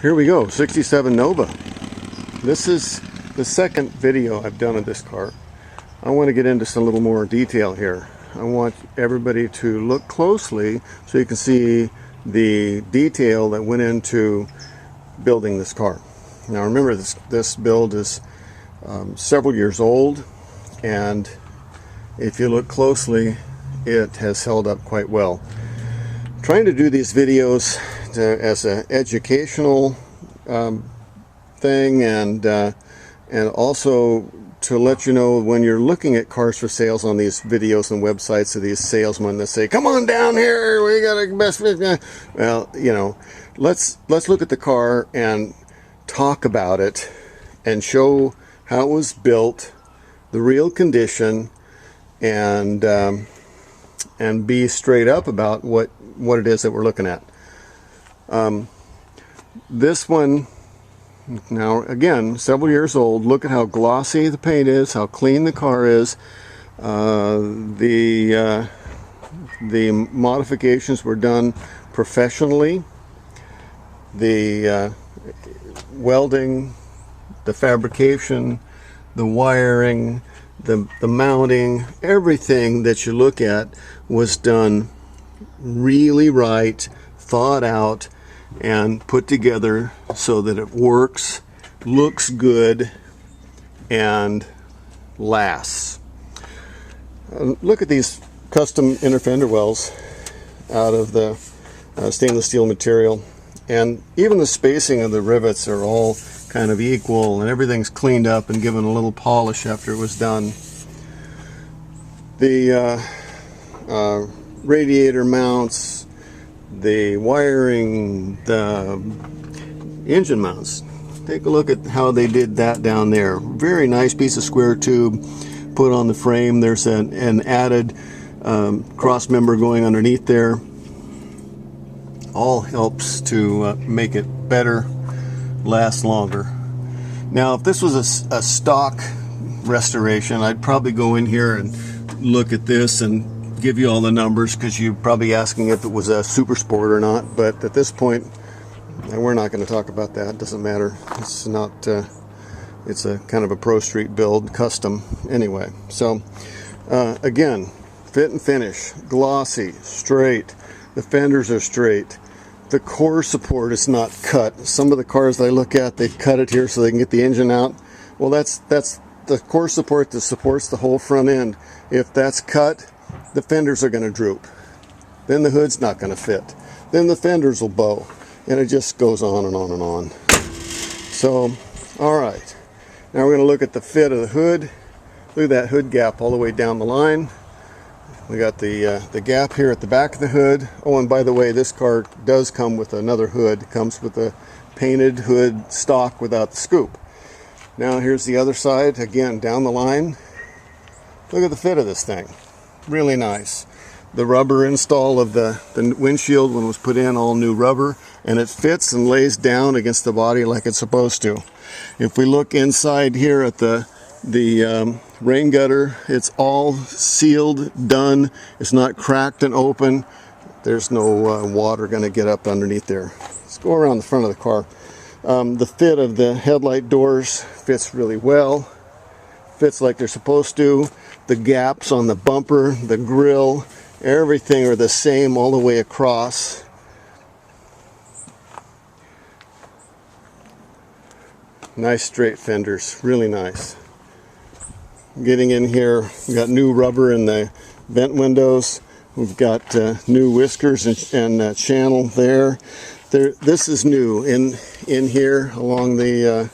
Here we go, 67 Nova. This is the second video I've done of this car. I want to get into some little more detail here. I want everybody to look closely so you can see the detail that went into building this car. Now remember, this build is several years old, and if you look closely, it has held up quite well. Trying to do these videos as an educational thing, and also to let you know when you're looking at cars for sales on these videos and websites of these salesmen that say, "Come on down here, we got a best." Well, you know, let's look at the car and talk about it and show how it was built, the real condition, and be straight up about what it is that we're looking at. This one, now again, several years old. Look at how glossy the paint is, how clean the car is. The modifications were done professionally. The welding, the fabrication, the wiring, the mounting, everything that you look at was done really right, thought out, and put together so that it works, looks good, and lasts. Look at these custom inner fender wells out of the stainless steel material, and even the spacing of the rivets are all kind of equal, and everything's cleaned up and given a little polish after it was done. The radiator mounts, the wiring, the engine mounts. Take a look at how they did that down there. Very nice piece of square tube put on the frame. There's an added cross member going underneath there. All helps to make it better, last longer. Now, if this was a stock restoration, I'd probably go in here and look at this and give you all the numbers, because you're probably asking if it was a super sport or not. But at this point, we're not going to talk about that. It doesn't matter. It's not it's a kind of a Pro Street build, custom anyway. So again, fit and finish, glossy, straight. The fenders are straight. The core support is not cut. Some of the cars that I look at, they cut it here so they can get the engine out. Well, that's the core support that supports the whole front end. If that's cut, the fenders are going to droop. Then the hood's not going to fit. Then the fenders will bow. And it just goes on and on and on. So, alright. Now we're going to look at the fit of the hood. Look at that hood gap all the way down the line. We got the gap here at the back of the hood. Oh, and by the way, this car does come with another hood. It comes with a painted hood stock without the scoop. Now here's the other side, again down the line. Look at the fit of this thing. Really nice. The rubber install of the windshield, when it was put in, all new rubber, and it fits and lays down against the body like it's supposed to. If we look inside here at the rain gutter, it's all sealed, done. It's not cracked and open. There's no water going to get up underneath there. Let's go around the front of the car. The fit of the headlight doors fits really well. Fits like they're supposed to. The gaps on the bumper, the grille, everything are the same all the way across. Nice straight fenders, really nice. Getting in here, we've got new rubber in the vent windows. We've got new whiskers and channel there. This is new in here along the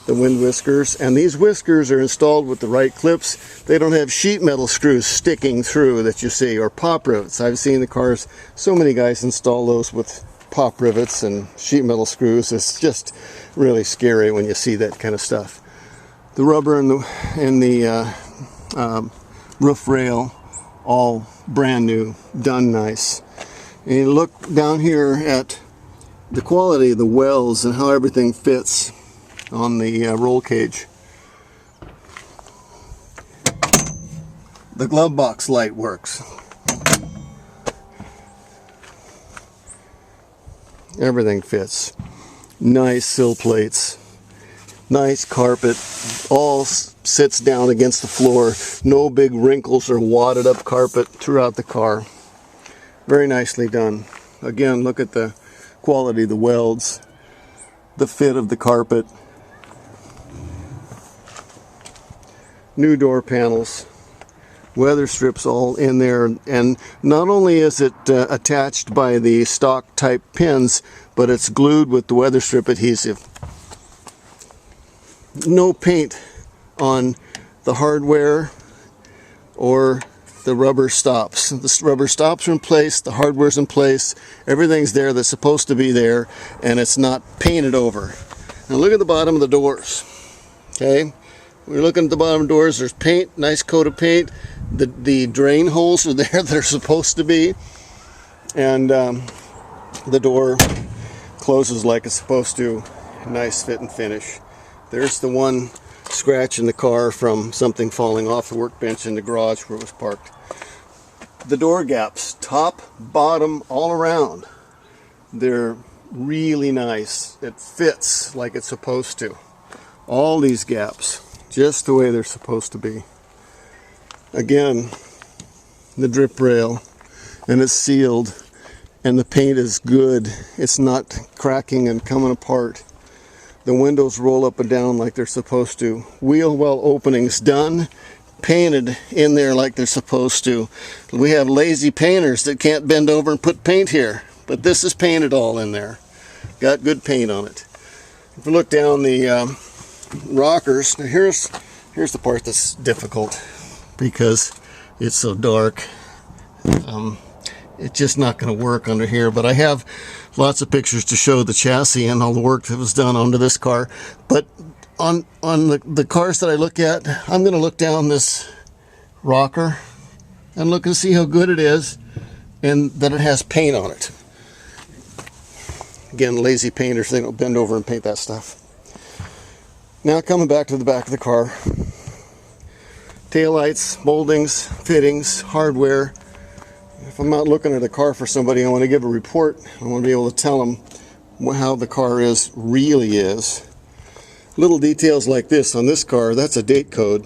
wind whiskers, and these whiskers are installed with the right clips. They don't have sheet metal screws sticking through that you see, or pop rivets. I've seen the cars, so many guys install those with pop rivets and sheet metal screws. It's just really scary when you see that kind of stuff. The rubber in the roof rail, all brand new, done nice. And you look down here at the quality of the wells and how everything fits on the roll cage. The glove box light works. Everything fits. Nice sill plates. Nice carpet. All sits down against the floor. No big wrinkles or wadded up carpet throughout the car. Very nicely done. Again, look at the quality of the welds, the fit of the carpet. New door panels. Weather strips all in there, and not only is it attached by the stock type pins, but it's glued with the weather strip adhesive. No paint on the hardware or the rubber stops. The rubber stops are in place, the hardware's in place, everything's there that's supposed to be there, and it's not painted over. Now look at the bottom of the doors. Okay, we're looking at the bottom of the doors. There's paint, nice coat of paint. The drain holes are there that are supposed to be, and the door closes like it's supposed to. Nice fit and finish. There's the one scratch in the car from something falling off the workbench in the garage where it was parked. The door gaps, top, bottom, all around, they're really nice. It fits like it's supposed to. All these gaps, just the way they're supposed to be. Again, the drip rail, and it's sealed, and the paint is good. It's not cracking and coming apart. The windows roll up and down like they're supposed to. Wheel well openings done, painted in there like they're supposed to. We have lazy painters that can't bend over and put paint here, but this is painted all in there. Got good paint on it. If we look down the rockers, now here's the part that's difficult because it's so dark. It's just not going to work under here, but I have lots of pictures to show the chassis and all the work that was done onto this car. But on the cars that I look at, I'm going to look down this rocker and look and see how good it is and that it has paint on it. Again, lazy painters, they don't bend over and paint that stuff. Now coming back to the back of the car. Taillights, moldings, fittings, hardware. If I'm out looking at a car for somebody, I want to give a report. I want to be able to tell them how the car really is. Little details like this on this car, that's a date code.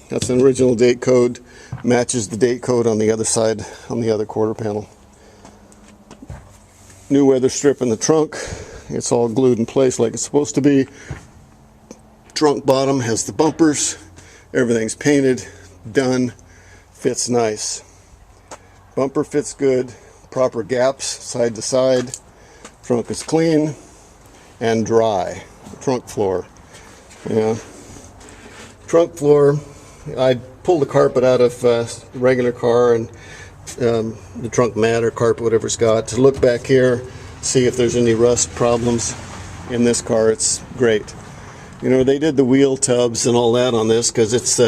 That's an original date code. Matches the date code on the other side, on the other quarter panel. New weather strip in the trunk. It's all glued in place like it's supposed to be. Trunk bottom has the bumpers. Everything's painted, done, fits nice. Bumper fits good, proper gaps side to side. Trunk is clean and dry. Trunk floor. Yeah. Trunk floor, I pulled the carpet out of the regular car and the trunk mat or carpet, whatever it's got, to look back here, see if there's any rust problems. In this car, it's great. You know, they did the wheel tubs and all that on this because it's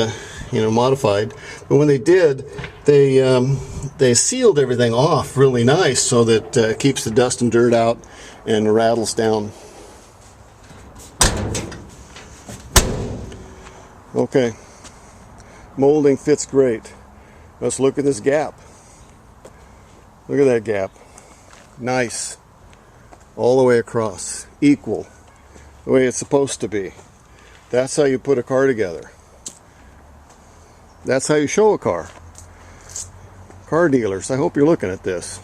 modified. But when they did, they sealed everything off really nice so that it keeps the dust and dirt out and rattles down. Okay, molding fits great. Let's look at this gap. Look at that gap. Nice. All the way across. Equal. The way it's supposed to be. That's how you put a car together. That's how you show a car. Car dealers, I hope you're looking at this.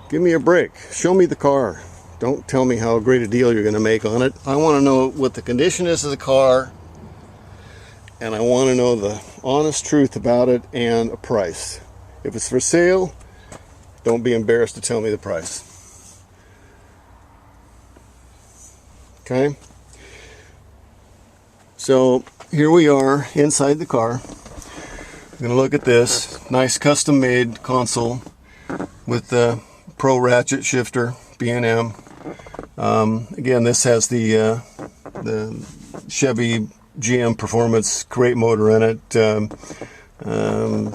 Give me a break. Show me the car. Don't tell me how great a deal you're going to make on it. I want to know what the condition is of the car, and I want to know the honest truth about it and a price. If it's for sale, don't be embarrassed to tell me the price. Okay? So here we are inside the car. I'm going to look at this nice custom made console with the Pro ratchet shifter, B&M. Again, this has the Chevy GM Performance crate motor in it.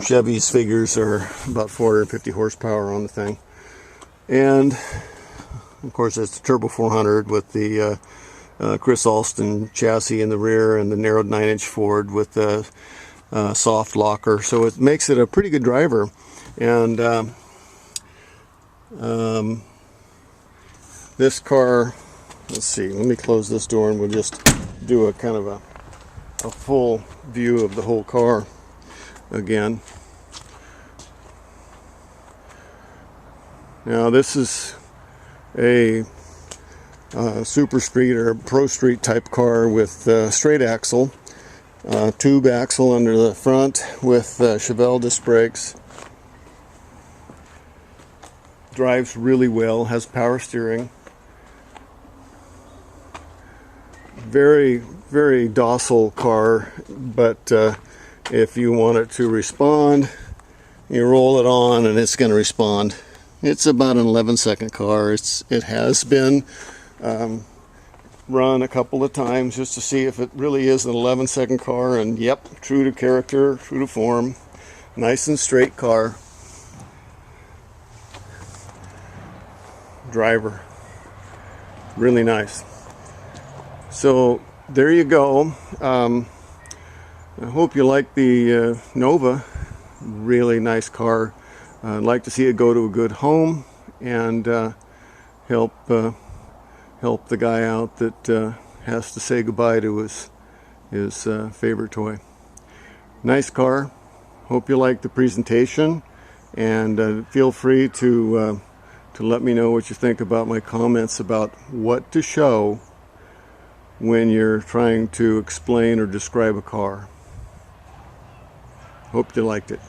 Chevy's figures are about 450 horsepower on the thing. And of course it's the Turbo 400 with the Chris Alston chassis in the rear and the narrowed 9-inch Ford with the soft locker. So it makes it a pretty good driver. And this car let's see, let me close this door and we'll just do a kind of a full view of the whole car again. Now this is a super street or pro street type car with straight axle, tube axle under the front with Chevelle disc brakes. Drives really well, has power steering. Very, very docile car, but if you want it to respond, you roll it on and it's going to respond. It's about an 11-second car. It has been run a couple of times just to see if it really is an 11-second car, and yep, true to character, true to form. Nice and straight car. Driver, really nice. So there you go. I hope you like the Nova. Really nice car. I'd like to see it go to a good home and help the guy out that has to say goodbye to his favorite toy. Nice car. Hope you like the presentation, and feel free to let me know what you think about my comments about what to show when you're trying to explain or describe a car. Hope you liked it.